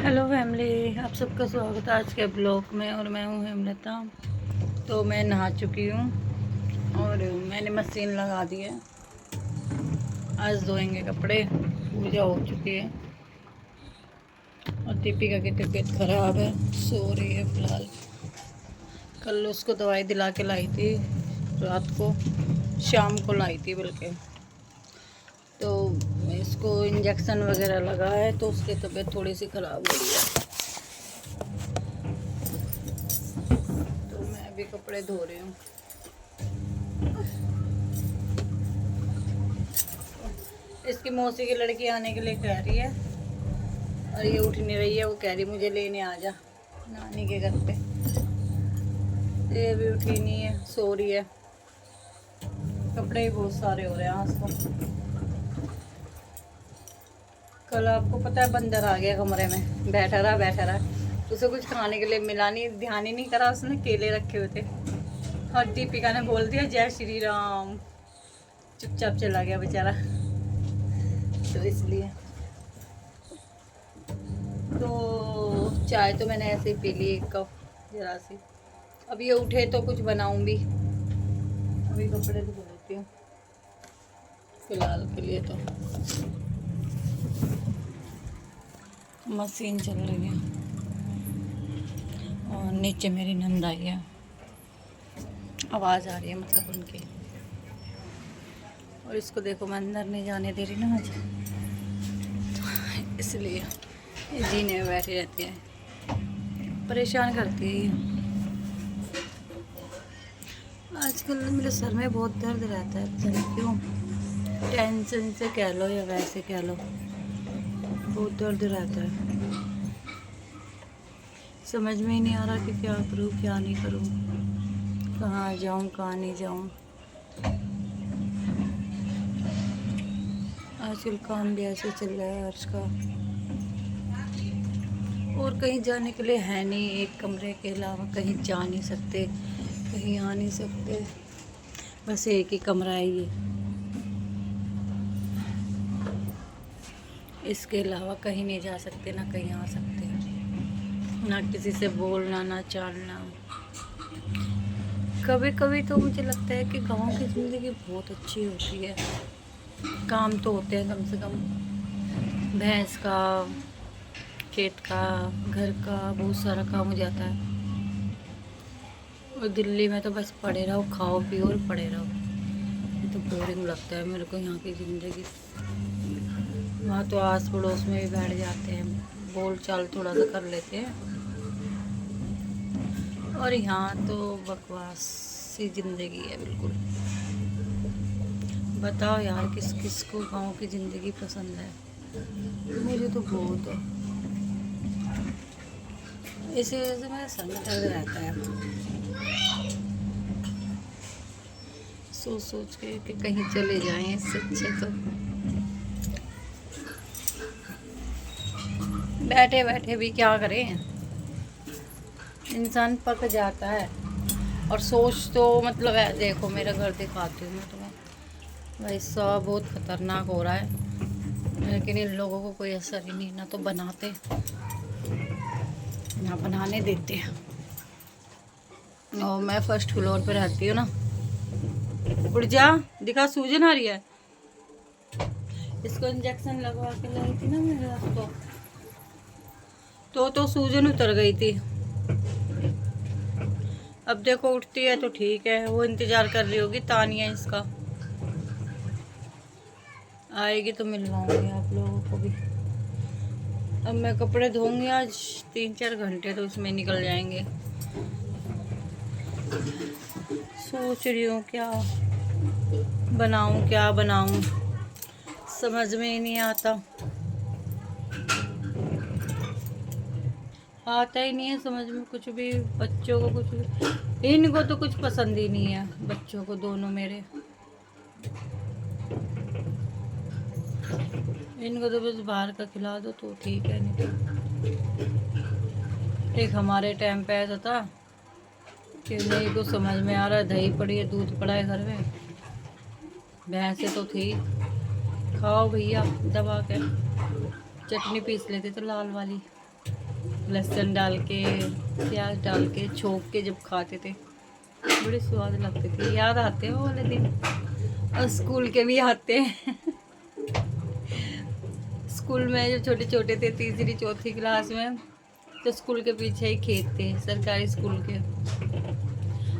Hello family, आप सबका स्वागत है आज के ब्लॉग में। और मैं हूँ हेमलता। तो मैं नहा चुकी हूँ और मैंने मशीन लगा दी है। आज धोएंगे कपड़े। पूजा हो चुकी है और दीपिका की तबीयत ख़राब है, सो रही है फ़िलहाल। कल उसको दवाई दिला के लाई थी, रात को, शाम को लाई थी बल्कि। तो इसको इंजेक्शन वगैरह लगा है तो उसकी तबीयत थोड़ी सी ख़राब हो रही है। तो मैं अभी कपड़े धो रही हूँ। इसकी मौसी की लड़की आने के लिए कह रही है और ये उठ नहीं रही है। वो कह रही मुझे लेने आ जा नानी के घर पे। ये अभी उठी नहीं है, सो रही है। कपड़े ही बहुत सारे हो रहे हैं आज तो। कल आपको पता है बंदर आ गया कमरे में, बैठा रहा। उसे कुछ खाने के लिए मिला नहीं, ध्यान ही नहीं करा, उसने केले रखे हुए थे और दीपिका ने बोल दिया जय श्री राम। चुपचाप चला गया बेचारा। तो इसलिए तो चाय तो मैंने ऐसे ही पी ली, एक कप जरा सी। अब ये उठे तो कुछ बनाऊं भी। अभी कपड़े धो लेती हूँ फिलहाल के लिए। तो मशीन चल रही है और नीचे मेरी नंद आई है, आवाज़ आ रही है मतलब उनकी। और इसको देखो, मैं अंदर नहीं जाने दे रही ना आज, तो इसलिए ये जीने में बैठी रहती है, परेशान करती है ये। आजकल मेरे सर में बहुत दर्द रहता है, पता नहीं क्यों। टेंशन से कह लो या वैसे कह लो, बहुत दर्द रहता है। समझ में ही नहीं आ रहा कि क्या करूँ क्या नहीं करूँ, कहाँ जाऊँ कहाँ नहीं जाऊँ। आजकल काम भी ऐसे चल रहा है आज का, और कहीं जाने के लिए है नहीं। एक कमरे के अलावा कहीं जा नहीं सकते, कहीं आ नहीं सकते। बस एक ही कमरा है ये, इसके अलावा कहीं नहीं जा सकते, ना कहीं आ सकते, ना किसी से बोलना ना चालना। कभी कभी तो मुझे लगता है कि गांव की ज़िंदगी बहुत अच्छी होती है। काम तो होते हैं कम से कम, भैंस का, खेत का, घर का, बहुत सारा काम हो जाता है। और दिल्ली में तो बस पड़े रहो, खाओ पियो और पड़े रहो। ये तो बोरिंग लगता है मेरे को यहाँ की ज़िंदगी। वहाँ तो आस पड़ोस में भी बैठ जाते हैं, बोल चाल थोड़ा सा कर लेते हैं। और यहाँ तो बकवास सी ज़िंदगी है बिल्कुल। बताओ यार, किस किस को गाँव की ज़िंदगी पसंद है? मुझे तो बहुत है। इसी वजह से मेरा सर में दर्द रहता है, सोच सोच के कि कहीं चले जाएं इससे अच्छे। तो बैठे बैठे भी क्या करें, इंसान पक जाता है। और सोच तो मतलब है, देखो मेरा घर दिखाती हूँ मैं तुम्हें, भाई साहब बहुत ख़तरनाक हो रहा है। लेकिन इन लोगों को कोई असर ही नहीं, ना तो बनाते ना बनाने देते हैं। और मैं फर्स्ट फ्लोर पे रहती हूँ ना। उड़ जा, दिखा सूजन आ रही है। इसको इंजेक्शन लगवा के लाई थी ना मेरे रात तो सूजन उतर गई थी। अब देखो उठती है तो ठीक है, वो इंतजार कर रही होगी, तानिया इसका आएगी तो मिलवाऊंगी आप लोगों को भी। अब मैं कपड़े धोऊंगी आज, 3-4 घंटे तो इसमें निकल जाएंगे। सोच रही हूँ क्या बनाऊँ, समझ में ही नहीं आता ही नहीं है समझ में कुछ भी। बच्चों को कुछ भी, इनको तो कुछ पसंद ही नहीं है, बच्चों को दोनों मेरे। इनको तो बस बाहर का खिला दो तो ठीक है। नहीं एक हमारे टाइम पे ऐसा था कि नहीं को समझ में आ रहा है, दही पड़ी है, दूध पड़ा है घर में, भैंसे तो थी, खाओ भैया दबा के। चटनी पीस लेते तो लाल वाली, लहसुन डाल के, प्याज डाल के, छोंक के जब खाते थे बड़े स्वाद लगते थे। याद आते हैं वो वाले दिन, और स्कूल के भी आते हैं। स्कूल में जो छोटे छोटे थे, तीसरी चौथी क्लास में, तो स्कूल के पीछे ही खेत थे सरकारी स्कूल के,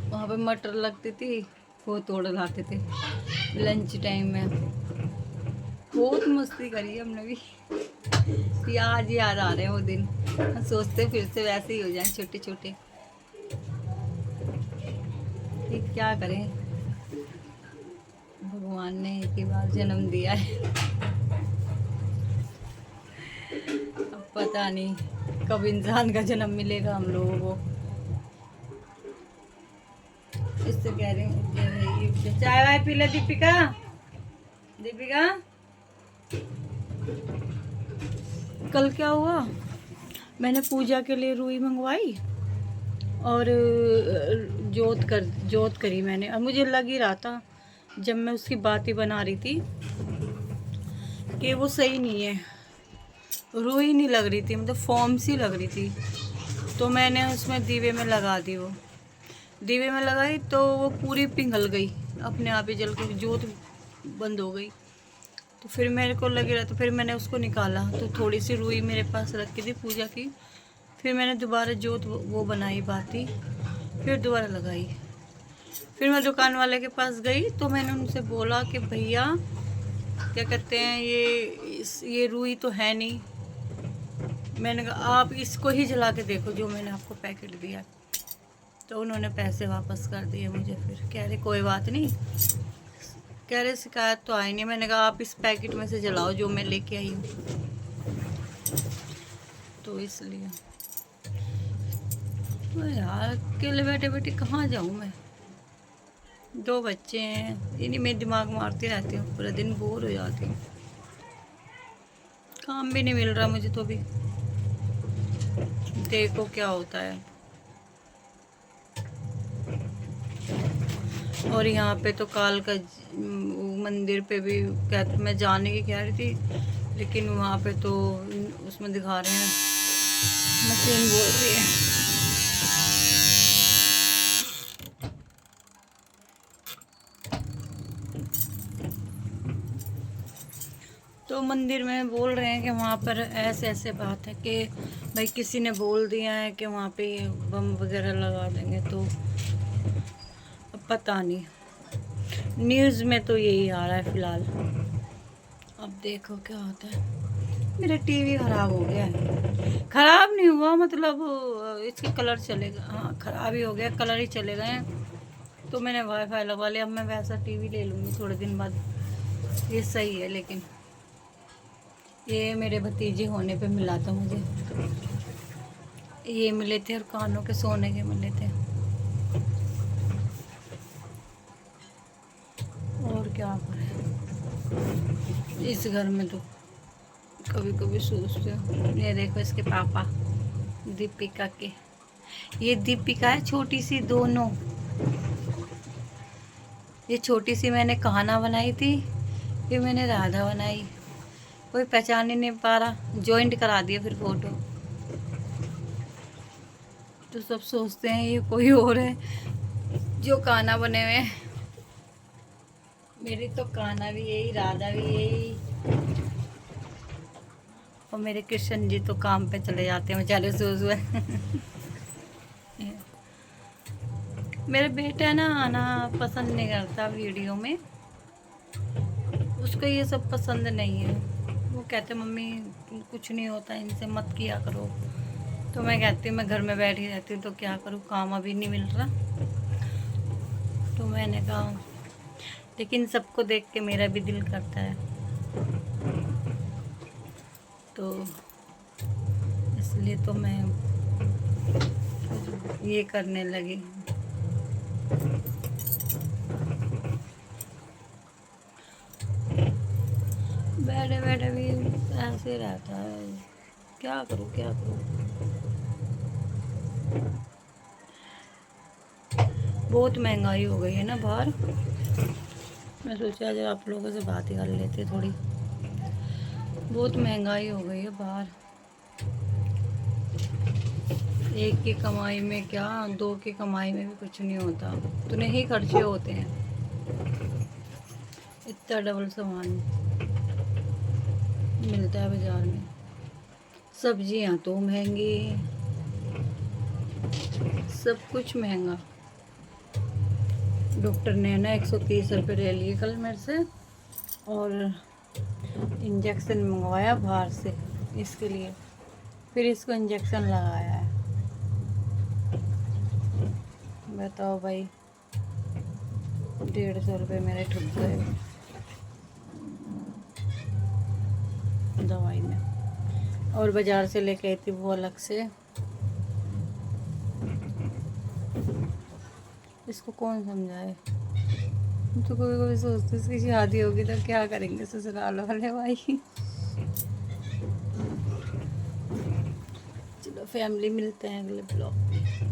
वहाँ पे मटर लगती थी, वो तोड़ लाते थे लंच टाइम में। बहुत मस्ती करी है हमने भी। आज याद आ रहे हैं वो दिन, सोचते फिर से वैसे ही हो जाए छोटे छोटे। ठीक, क्या करें, भगवान ने एक ही बार जन्म दिया है, अब पता नहीं कब इंसान का जन्म मिलेगा हम लोगों को। इससे कह रहे हैं चाय वाय पी ले दीपिका। दीपिका, कल क्या हुआ, मैंने पूजा के लिए रुई मंगवाई और जोत करी मैंने, और मुझे लग ही रहा था जब मैं उसकी बातें बना रही थी कि वो सही नहीं है, रुई नहीं लग रही थी, मतलब फॉर्म सी लग रही थी। तो मैंने उसमें दीवे में लगा दी, वो दीवे में लगाई तो वो पूरी पिघल गई, अपने आप ही जल के जोत बंद हो गई। तो फिर मेरे को लग रहा, तो फिर मैंने उसको निकाला, तो थोड़ी सी रुई मेरे पास रखी थी पूजा की। फिर मैंने दोबारा जोत वो बनाई बाती, फिर दोबारा लगाई। फिर मैं दुकान वाले के पास गई तो मैंने उनसे बोला कि भैया क्या कहते हैं, ये रुई तो है नहीं। मैंने कहा आप इसको ही जला के देखो जो मैंने आपको पैकेट दिया। तो उन्होंने पैसे वापस कर दिए मुझे। फिर कह रहे कोई बात नहीं, कह रहे शिकायत तो आई नहीं। मैंने कहा आप इस पैकेट में से जलाओ जो मैं लेके आई हूँ, तो इसलिए। तो यार अकेले बैठे बैठे कहाँ जाऊँ मैं, 2 बच्चे हैं, इन्हीं में दिमाग मारती रहती हूँ, पूरा दिन बोर हो जाती हूँ। काम भी नहीं मिल रहा मुझे तो भी, देखो क्या होता है। और यहाँ पे तो काल का मंदिर पे भी मैं जाने की कह रही थी, लेकिन वहाँ पे तो उसमें दिखा रहे हैं, मशीन बोल रही है। तो मंदिर में बोल रहे हैं कि वहाँ पर ऐसे ऐसे बात है कि भाई किसी ने बोल दिया है कि वहाँ पे बम वगैरह लगा देंगे। तो अब पता नहीं, न्यूज़ में तो यही आ रहा है फ़िलहाल, अब देखो क्या होता है। मेरा टीवी ख़राब हो गया है, ख़राब नहीं हुआ मतलब इसके कलर चलेगा, हाँ ख़राब ही हो गया, कलर ही चले गए हैं। तो मैंने वाईफाई लगवा लिया, अब मैं वैसा टीवी ले लूँगी थोड़े दिन बाद, ये सही है। लेकिन ये मेरे भतीजे होने पे मिला था मुझे, ये मिले थे और कानों के सोने के मिले थे। और क्या करें, इस घर में तो कभी कभी सोचते हो। ये देखो इसके पापा दीपिका के, ये दीपिका है छोटी सी, दोनों। ये छोटी सी मैंने कान्हा बनाई थी, फिर मैंने राधा बनाई, कोई पहचान ही नहीं पा रहा, जॉइंट करा दिया फिर फोटो। तो सब सोचते हैं ये कोई और है जो कान्हा बने हुए हैं। मेरी तो कान्हा भी यही, राधा भी यही, और मेरे कृष्ण जी तो काम पे चले जाते हैं बेचारे सो मेरे बेटा ना आना पसंद नहीं करता वीडियो में, उसको ये सब पसंद नहीं है। वो कहते मम्मी कुछ नहीं होता, इनसे मत किया करो। तो मैं कहती हूँ मैं घर में बैठी रहती हूँ तो क्या करूँ, काम अभी नहीं मिल रहा। तो मैंने कहा, लेकिन सबको देख के मेरा भी दिल करता है, तो इसलिए तो मैं ये करने लगी। बैठे बैठे भी ऐसे रहता है, क्या करूँ क्या करूँ। बहुत महंगाई हो गई है ना बाहर, मैं सोचा आज आप लोगों से बात ही कर लेते थोड़ी। बहुत महंगाई हो गई है बाहर, एक की कमाई में क्या, दो की कमाई में भी कुछ नहीं होता, उतने ही खर्चे होते हैं। इतना डबल सामान मिलता है बाज़ार में। सब्जियां तो महंगी, सब कुछ महंगा। डॉक्टर ने ना 130 रुपये ले लिए कल मेरे से, और इंजेक्शन मंगवाया बाहर से इसके लिए, फिर इसको इंजेक्शन लगाया है। बताओ भाई, 150 रुपये मेरे ठुक गए दवाई में। और बाज़ार से लेके आई थी वो अलग से। इसको कौन समझाए। तो कोई कोई सोचते इसकी शादी होगी तो क्या करेंगे ससुराल वाले भाई। चलो फैमिली, मिलते हैं अगले ब्लॉग में।